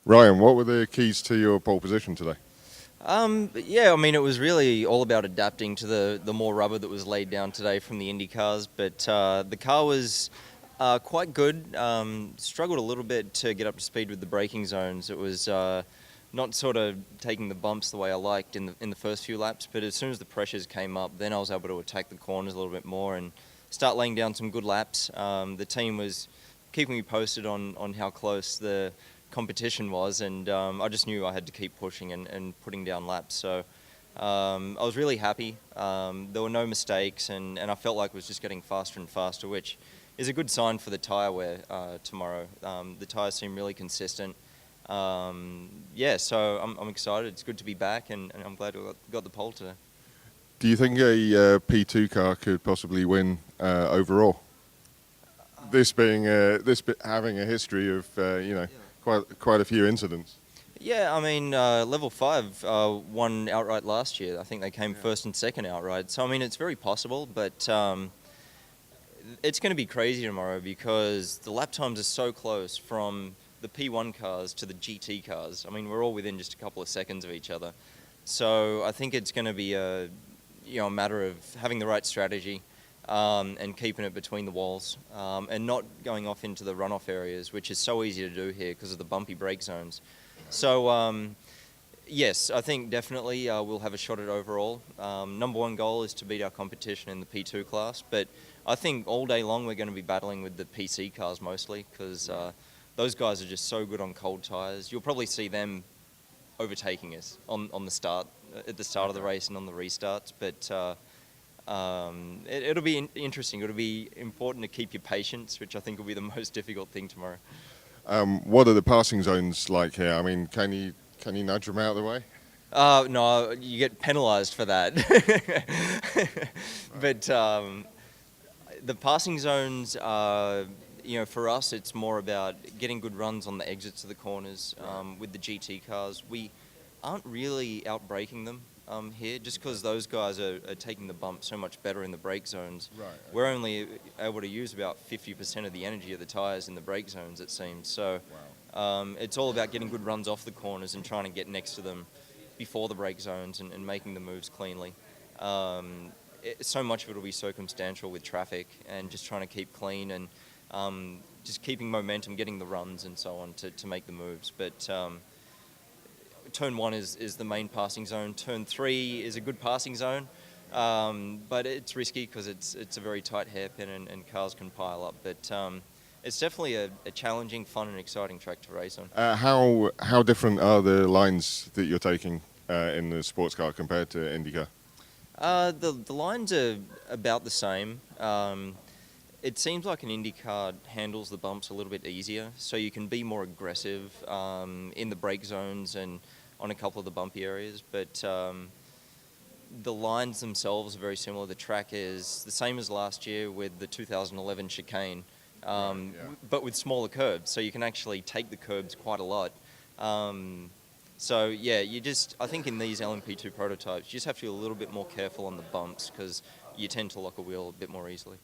Ryan, what were the keys to your pole position today? Yeah, I mean, it was really all about adapting to the more rubber that was laid down today from the Indy cars, but the car was quite good. Struggled a little bit to get up to speed with the braking zones. It was not sort of taking the bumps the way I liked in the first few laps, but as soon as the pressures came up, then I was able to attack the corners a little bit more and start laying down some good laps. The team was keeping me posted on how close the competition was, and I just knew I had to keep pushing and putting down laps. So I was really happy. There were no mistakes, and I felt like it was just getting faster and faster, which is a good sign for the tyre wear tomorrow. The tyres seem really consistent. Yeah, so I'm excited. It's good to be back, and I'm glad we got the pole today. Do you think a P2 car could possibly win overall? This being having a history of quite a few incidents. Yeah, I mean, Level 5 won outright last year. I think they came first and second outright. So, I mean, it's very possible, but it's going to be crazy tomorrow because the lap times are so close from the P1 cars to the GT cars. I mean, we're all within just a couple of seconds of each other. So I think it's going to be a matter of having the right strategy and keeping it between the walls and not going off into the runoff areas, which is so easy to do here because of the bumpy brake zones. So, yes, I think definitely we'll have a shot at overall. Number one goal is to beat our competition in the P2 class, but I think all day long we're going to be battling with the PC cars mostly because those guys are just so good on cold tyres. You'll probably see them overtaking us on the start, at the start of the race and on the restarts, but it'll be interesting. It'll be important to keep your patience, which I think will be the most difficult thing tomorrow. What are the passing zones like here? I mean, can you nudge them out of the way? No, you get penalised for that. But the passing zones are, for us, it's more about getting good runs on the exits of the corners. With the GT cars, we aren't really out-braking them here, just because those guys are taking the bump so much better in the brake zones. Right. Okay. We're only able to use about 50% of the energy of the tyres in the brake zones, it seems. So it's all about getting good runs off the corners and trying to get next to them before the brake zones and making the moves cleanly. So much of it will be circumstantial with traffic and just trying to keep clean and just keeping momentum, getting the runs and so on to make the moves. But Turn 1 is the main passing zone. Turn 3 is a good passing zone, but it's risky because it's a very tight hairpin and cars can pile up. But it's definitely a challenging, fun and exciting track to race on. How different are the lines that you're taking in the sports car compared to IndyCar? The lines are about the same. It seems like an Indy car handles the bumps a little bit easier, so you can be more aggressive in the brake zones and on a couple of the bumpy areas, but the lines themselves are very similar. The track is the same as last year with the 2011 chicane, but with smaller curbs, so you can actually take the curbs quite a lot. So yeah, I think in these LMP2 prototypes, you just have to be a little bit more careful on the bumps because you tend to lock a wheel a bit more easily.